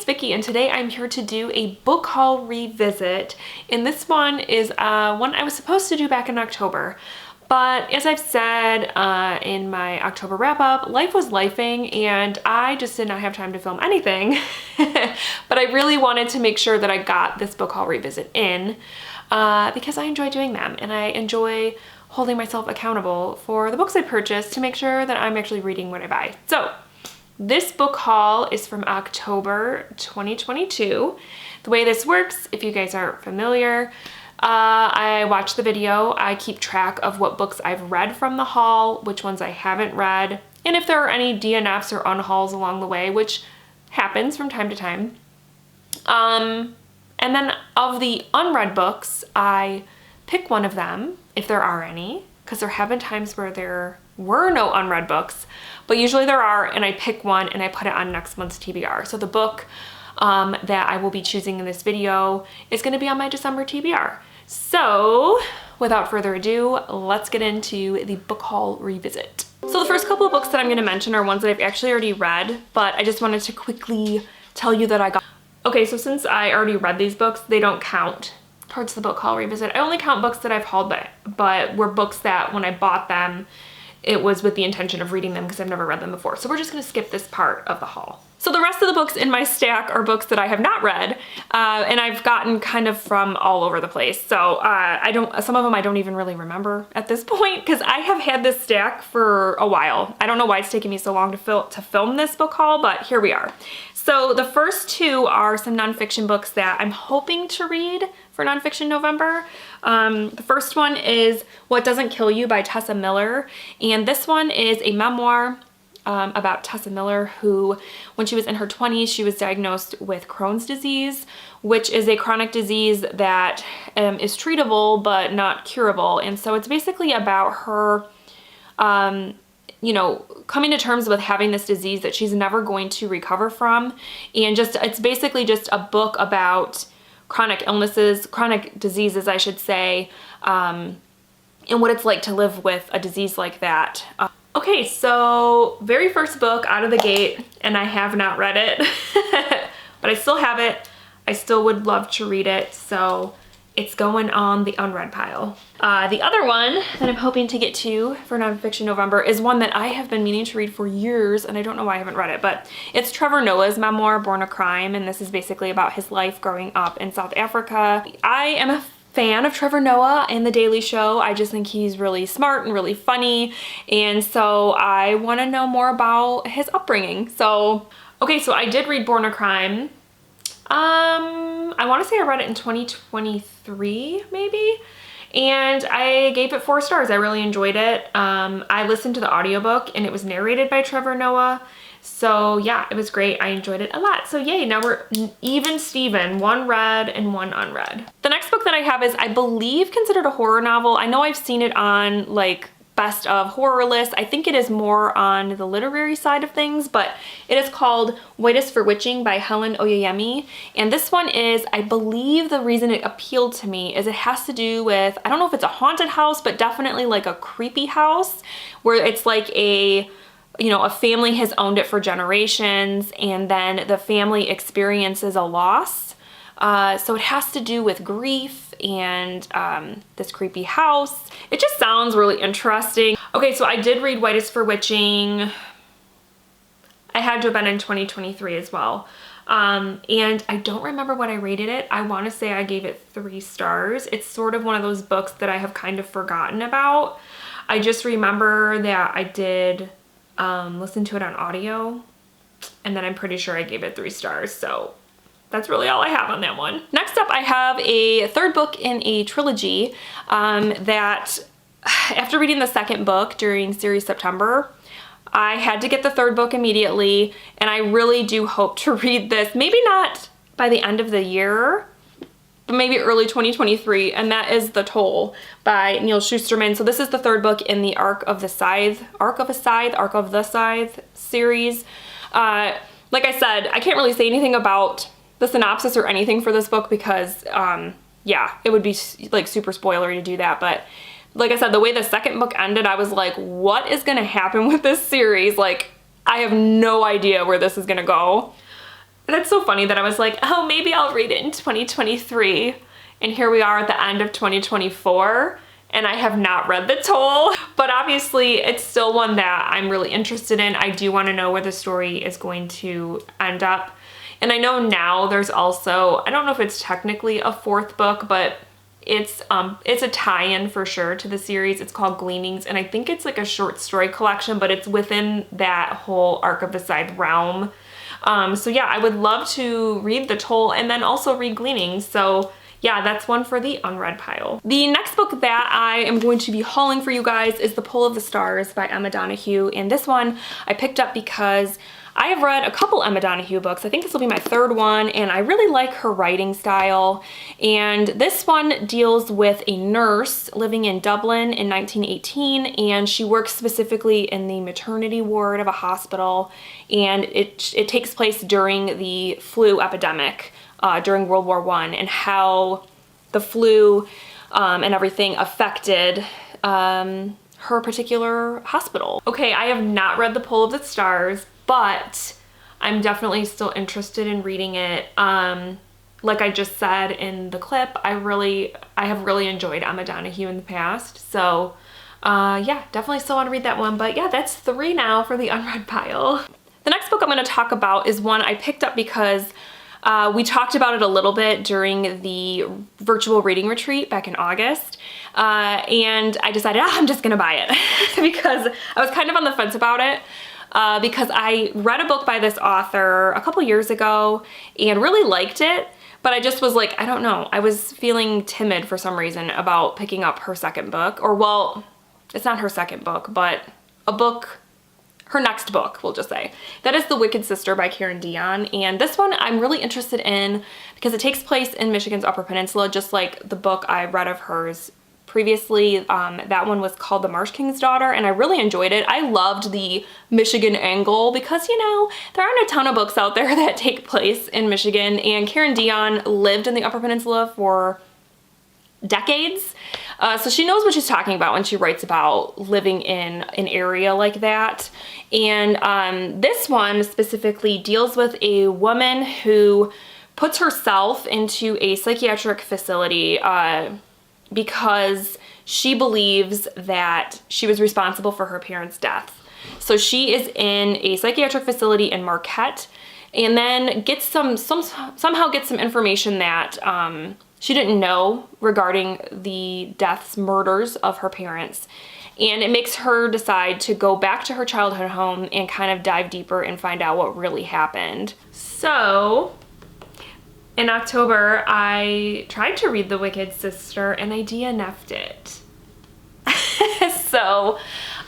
it's Vicky, and today I'm here to do a book haul revisit, and this one is one I was supposed to do back in October, but as I've said in my October wrap-up, life was lifing and I just did not have time to film anything, but I really wanted to make sure that I got this book haul revisit in because I enjoy doing them, and I enjoy holding myself accountable for the books I purchase to make sure that I'm actually reading what I buy. So this book haul is from October 2022. The way this works, if you guys aren't familiar, I watch the video, I keep track of what books I've read from the haul, which ones I haven't read, and if there are any DNFs or unhauls along the way, which happens from time to time. And then of the unread books, I pick one of them, if there are any, because there have been times where there were no unread books, but usually there are, and I pick one and I put it on next month's TBR. So the book that I will be choosing in this video is going to be on my December TBR. So without further ado, let's get into the book haul revisit. So the first couple of books that I'm going to mention are ones that I've actually already read, but I just wanted to quickly tell you that I got. Okay, so since I already read these books, they don't count towards the book haul revisit. I only count books that I've hauled, but were books that when I bought them, it was with the intention of reading them because I've never read them before. So we're just gonna skip this part of the haul. So the rest of the books in my stack are books that I have not read, and I've gotten kind of from all over the place. So some of them I don't even really remember at this point because I have had this stack for a while. I don't know why it's taken me so long to film this book haul, but here we are. So the first two are some nonfiction books that I'm hoping to read for Nonfiction November. The first one is What Doesn't Kill You by Tessa Miller, and this one is a memoir about Tessa Miller, who, when she was in her 20s, she was diagnosed with Crohn's disease, which is a chronic disease that is treatable but not curable. And so it's basically about her you know, coming to terms with having this disease that she's never going to recover from. And it's basically just a book about chronic illnesses, chronic diseases, I should say, and what it's like to live with a disease like that. Okay, so very first book out of the gate, and I have not read it, but I still have it. I still would love to read it, so it's going on the unread pile. The other one that I'm hoping to get to for Nonfiction November is one that I have been meaning to read for years, and I don't know why I haven't read it, but it's Trevor Noah's memoir, Born a Crime, and this is basically about his life growing up in South Africa. I am a fan of Trevor Noah and The Daily Show. I just think he's really smart and really funny, and so I want to know more about his upbringing. So, okay, so I did read Born a Crime. I want to say I read it in 2023, maybe, and I gave it 4 stars. I really enjoyed it. I listened to the audiobook, and it was narrated by Trevor Noah, so yeah, it was great. I enjoyed it a lot. So yay, now we're even Steven, 1 read and 1 unread. The next book that I have is, I believe, considered a horror novel. I know I've seen it on like best of horror list. I think it is more on the literary side of things, but it is called White is for Witching by Helen Oyeyemi. And this one is, I believe the reason it appealed to me is it has to do with, I don't know if it's a haunted house, but definitely like a creepy house where it's like a family has owned it for generations, and then the family experiences a loss. So it has to do with grief and this creepy house. It just sounds really interesting. Okay, so I did read White is for Witching. I had to have been in 2023 as well. And I don't remember what I rated it. I want to say I gave it 3 stars. It's sort of one of those books that I have kind of forgotten about. I just remember that I did listen to it on audio, and then I'm pretty sure I gave it 3 stars. So that's really all I have on that one. Next up, I have a third book in a trilogy that after reading the second book during Series September, I had to get the third book immediately, and I really do hope to read this, maybe not by the end of the year, but maybe early 2023, and that is The Toll by Neil Shusterman. So this is the third book in the Arc of the Scythe series. Like I said, I can't really say anything about the synopsis or anything for this book because, yeah, it would be like super spoilery to do that. But like I said, the way the second book ended, I was like, what is going to happen with this series? Like, I have no idea where this is going to go. That's so funny that I was like, oh, maybe I'll read it in 2023. And here we are at the end of 2024. And I have not read The Toll, but obviously it's still one that I'm really interested in. I do want to know where the story is going to end up. And I know now there's also, I don't know if it's technically a fourth book, but it's a tie-in for sure to the series. It's called Gleanings, and I think it's like a short story collection, but it's within that whole Arc of the Scythe realm. So yeah, I would love to read The Toll and then also read Gleanings. So yeah, that's one for the unread pile. The next book that I am going to be hauling for you guys is The Pull of the Stars by Emma Donoghue. And this one I picked up because I have read a couple Emma Donoghue books. I think this will be my third one, and I really like her writing style. And this one deals with a nurse living in Dublin in 1918, and she works specifically in the maternity ward of a hospital. And it takes place during the flu epidemic during World War I, and how the flu and everything affected her particular hospital. Okay, I have not read The Pull of the Stars, but I'm definitely still interested in reading it. Like I just said in the clip, I have really enjoyed Emma Donoghue in the past. So yeah, definitely still want to read that one. But yeah, that's 3 now for the unread pile. The next book I'm going to talk about is one I picked up because we talked about it a little bit during the virtual reading retreat back in August, and I decided I'm just gonna buy it because I was kind of on the fence about it, because I read a book by this author a couple years ago and really liked it, but I just was like, I don't know, I was feeling timid for some reason about picking up her second book, or well, it's not her second book, but a book, her next book, we'll just say. That is The Wicked Sister by Karen Dion, and this one I'm really interested in because it takes place in Michigan's Upper Peninsula, just like the book I read of hers previously. That one was called The Marsh King's Daughter, and I really enjoyed it. I loved the Michigan angle because, you know, there aren't a ton of books out there that take place in Michigan, and Karen Dion lived in the Upper Peninsula for decades. So she knows what she's talking about when she writes about living in an area like that. And this one specifically deals with a woman who puts herself into a psychiatric facility because she believes that she was responsible for her parents' death. So she is in a psychiatric facility in Marquette, and then gets somehow gets some information that she didn't know regarding the murders of her parents. And it makes her decide to go back to her childhood home and kind of dive deeper and find out what really happened. So in October, I tried to read The Wicked Sister and I DNF'd it. So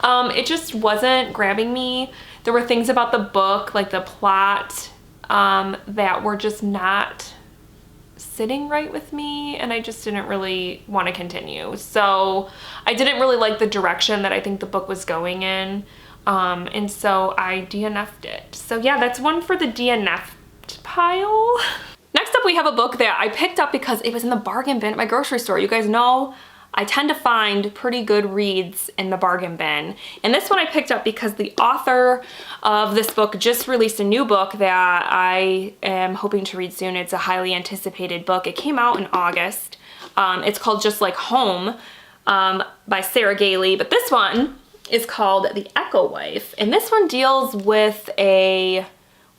it just wasn't grabbing me. There were things about the book, like the plot, that were just not sitting right with me, and I just didn't really want to continue. So I didn't really like the direction that I think the book was going in, and so I DNF'd it. So yeah, that's one for the DNF'd pile. Next up, we have a book that I picked up because it was in the bargain bin at my grocery store. You guys know I tend to find pretty good reads in the bargain bin. And this one I picked up because the author of this book just released a new book that I am hoping to read soon. It's a highly anticipated book. It came out in August. It's called Just Like Home by Sarah Gailey. But this one is called The Echo Wife. And this one deals with a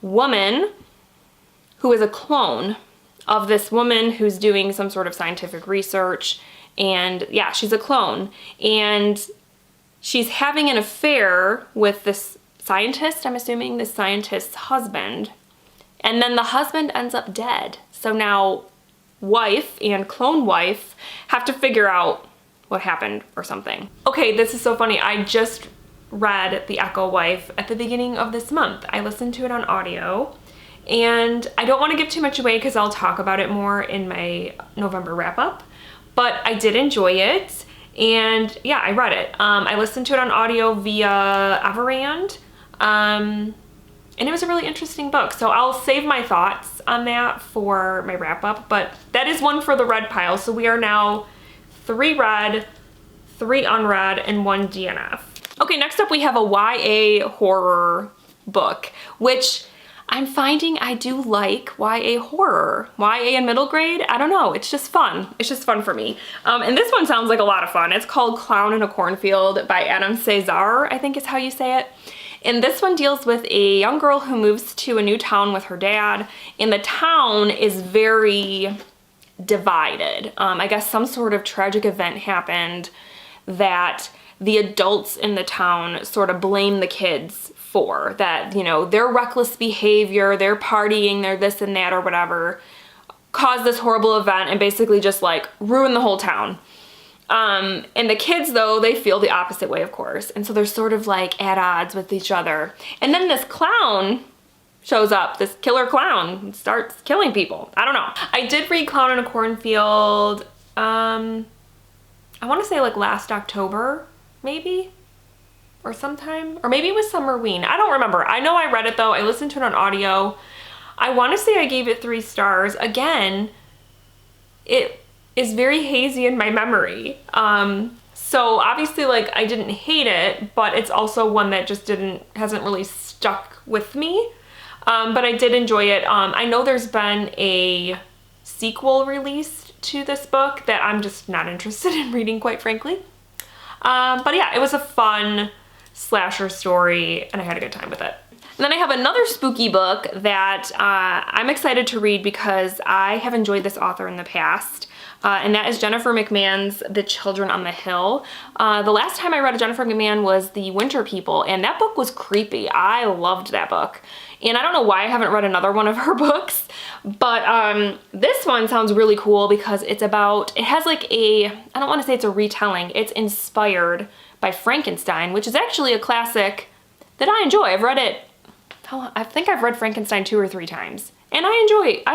woman who is a clone of this woman who's doing some sort of scientific research. And yeah, she's a clone, and she's having an affair with this scientist, I'm assuming, this scientist's husband. And then the husband ends up dead. So now wife and clone wife have to figure out what happened or something. Okay, this is so funny. I just read The Echo Wife at the beginning of this month. I listened to it on audio, and I don't want to give too much away because I'll talk about it more in my November wrap-up. But I did enjoy it, and yeah, I read it. I listened to it on audio via Everand, and it was a really interesting book. So I'll save my thoughts on that for my wrap up, but that is one for the read pile. So we are now 3 read, 3 unread, and 1 DNF. Okay, next up we have a YA horror book, which I'm finding I do like YA horror. YA in middle grade, I don't know, it's just fun. It's just fun for me. And this one sounds like a lot of fun. It's called Clown in a Cornfield by Adam Cesar, I think is how you say it. And this one deals with a young girl who moves to a new town with her dad, and the town is very divided. I guess some sort of tragic event happened that the adults in the town sort of blame the kids for. That, you know, their reckless behavior, their partying, their this and that or whatever, caused this horrible event and basically just like ruined the whole town. And the kids, though, they feel the opposite way, of course. And so they're sort of like at odds with each other. And then this clown shows up, this killer clown, and starts killing people. I don't know. I did read Clown in a Cornfield, I want to say like last October, maybe? Or sometime? Or maybe it was Summerween. I don't remember. I know I read it, though. I listened to it on audio. I want to say I gave it 3 stars. Again, it is very hazy in my memory. So obviously, like, I didn't hate it, but it's also one that just hasn't really stuck with me. But I did enjoy it. I know there's been a sequel released to this book that I'm just not interested in reading, quite frankly. But yeah, it was a fun slasher story, and I had a good time with it. And then I have another spooky book that I'm excited to read because I have enjoyed this author in the past. And that is Jennifer McMahon's The Children on the Hill. The last time I read a Jennifer McMahon was The Winter People, and that book was creepy. I loved that book. And I don't know why I haven't read another one of her books, but this one sounds really cool because it has like I don't want to say it's a retelling, it's inspired by Frankenstein, which is actually a classic that I enjoy. I've read it, I think I've read Frankenstein 2 or 3 times. And I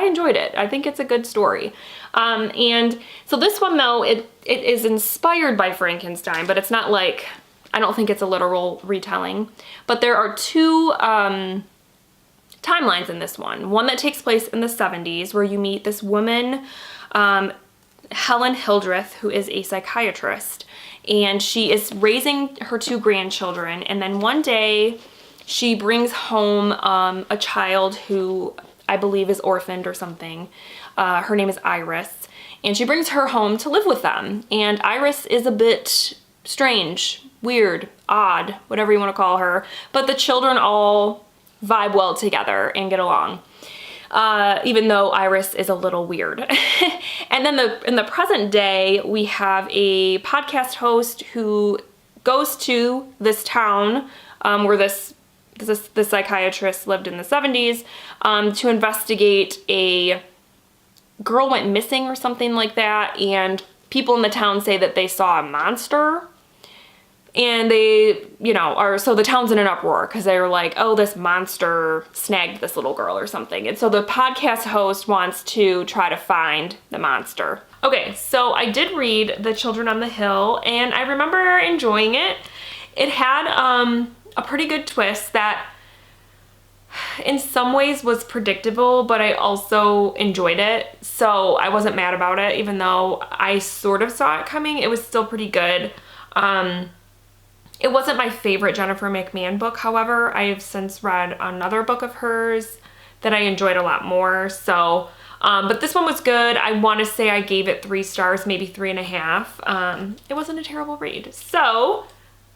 enjoyed it. I think it's a good story. And so this one, though, it is inspired by Frankenstein, but it's not like, I don't think it's a literal retelling. But there are 2 timelines in this one. One that takes place in the 70s, where you meet this woman, Helen Hildreth, who is a psychiatrist. And she is raising her 2 grandchildren. And then one day, she brings home a child who I believe is orphaned or something. Her name is Iris, and she brings her home to live with them. And Iris is a bit strange, weird, odd, whatever you want to call her, but the children all vibe well together and get along, even though Iris is a little weird. And then in the present day, we have a podcast host who goes to this town where the psychiatrist lived in the 70s to investigate a girl went missing or something like that, and people in the town say that they saw a monster, and they, you know, so the town's in an uproar because they were like, oh, this monster snagged this little girl or something. And so the podcast host wants to try to find the monster. Okay, so I did read The Children on the Hill, and I remember enjoying it. It had a pretty good twist that in some ways was predictable, but I also enjoyed it. So I wasn't mad about it, even though I sort of saw it coming. It was still pretty good. It wasn't my favorite Jennifer McMahon book, however. I have since read another book of hers that I enjoyed a lot more. So, but this one was good. I want to say I gave it 3 stars, maybe 3.5. It wasn't a terrible read. So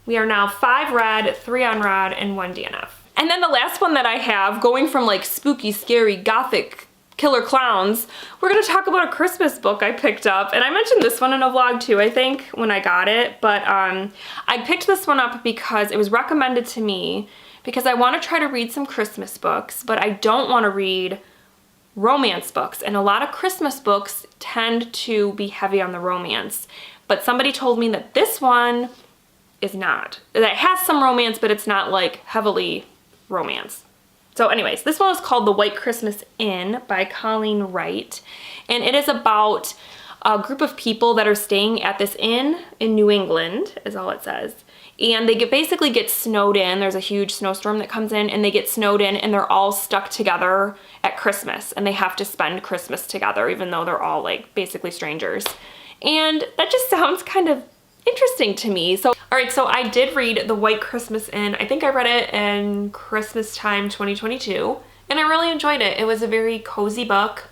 we are now 5 read, 3 unread, and 1 DNF. And then the last one that I have, going from like spooky, scary, gothic killer clowns, we're going to talk about a Christmas book I picked up. And I mentioned this one in a vlog too, I think, when I got it. But I picked this one up because it was recommended to me because I want to try to read some Christmas books, but I don't want to read romance books. And a lot of Christmas books tend to be heavy on the romance. But somebody told me that this one is not. That it has some romance, but it's not like heavily romance. So anyways, this one is called The White Christmas Inn by Colleen Wright. And it is about a group of people that are staying at this inn in New England, is all it says. And they basically get snowed in. There's a huge snowstorm that comes in, and they get snowed in, and they're all stuck together at Christmas. And they have to spend Christmas together, even though they're all like basically strangers. And that just sounds kind of interesting to me. So, all right, so I did read The White Christmas Inn. I think I read it in Christmas time 2022. and I really enjoyed it. It was a very cozy book,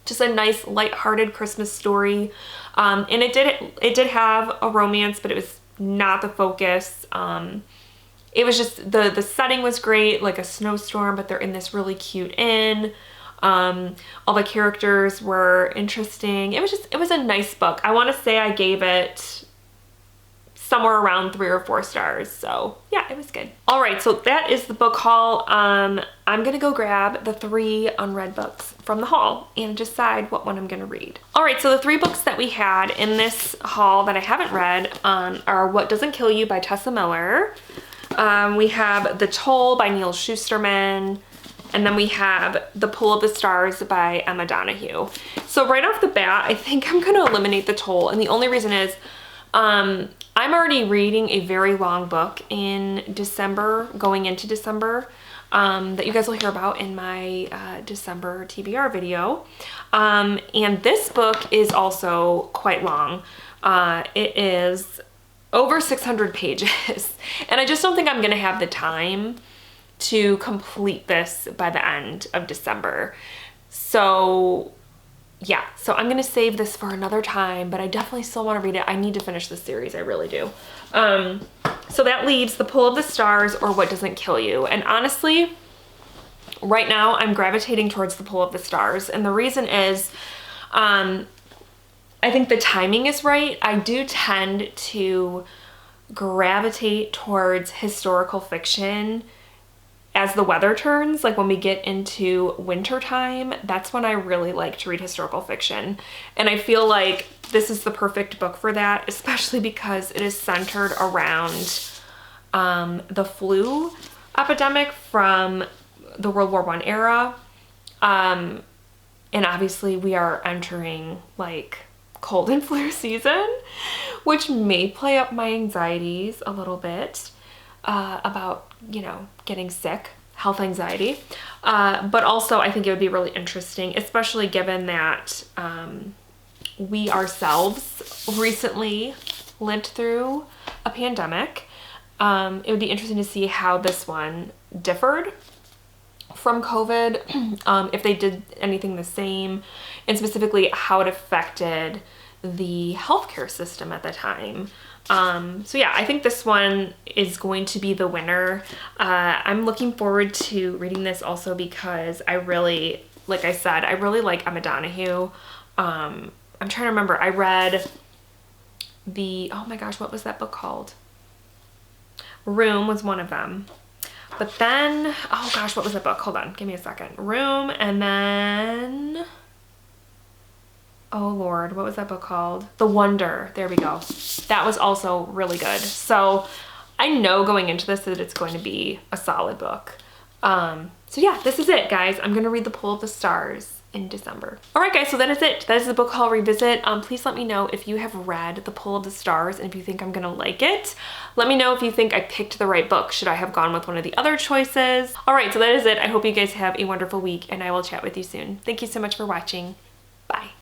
just a nice lighthearted Christmas story. And it did have a romance, but it was not the focus. It was just, the setting was great, like a snowstorm, but they're in this really cute inn. All the characters were interesting. It was a nice book. I want to say I gave it somewhere around 3 or 4 stars. So yeah, it was good. All right, so that is the book haul. I'm gonna go grab the 3 unread books from the haul and decide what one I'm gonna read. All right, so the 3 books that we had in this haul that I haven't read are What Doesn't Kill You by Tessa Miller. We have The Toll by Neil Shusterman. And then we have The Pull of the Stars by Emma Donoghue. So right off the bat, I think I'm gonna eliminate The Toll. And the only reason is, I'm already reading a very long book in December, going into December, that you guys will hear about in my December TBR video. And this book is also quite long. It is over 600 pages. And I just don't think I'm gonna have the time to complete this by the end of December. So yeah, so I'm gonna save this for another time, but I definitely still wanna read it. I need to finish this series, I really do. So that leaves The Pull of the Stars or What Doesn't Kill You. And honestly, right now I'm gravitating towards The Pull of the Stars. And the reason is, I think the timing is right. I do tend to gravitate towards historical fiction as the weather turns, like when we get into winter time, that's when I really like to read historical fiction. And I feel like this is the perfect book for that, especially because it is centered around the flu epidemic from the World War I era. And obviously we are entering like cold and flu season, which may play up my anxieties a little bit. About, you know, getting sick, health anxiety. But also I think it would be really interesting, especially given that we ourselves recently lived through a pandemic. It would be interesting to see how this one differed from COVID, if they did anything the same, and specifically how it affected the healthcare system at the time. So yeah, I think this one is going to be the winner. I'm looking forward to reading this also because I really, like I said, I really like Emma Donoghue. I'm trying to remember, I read oh my gosh, what was that book called? Room was one of them. But then, oh gosh, what was that book? Hold on, give me a second. Room, and then, oh Lord, what was that book called? The Wonder, there we go. That was also really good. So I know going into this that it's going to be a solid book. So yeah, this is it, guys. I'm gonna read The Pull of the Stars in December. All right, guys, so that is it. That is the book haul revisit. Please let me know if you have read The Pull of the Stars and if you think I'm gonna like it. Let me know if you think I picked the right book. Should I have gone with one of the other choices? All right, so that is it. I hope you guys have a wonderful week and I will chat with you soon. Thank you so much for watching. Bye.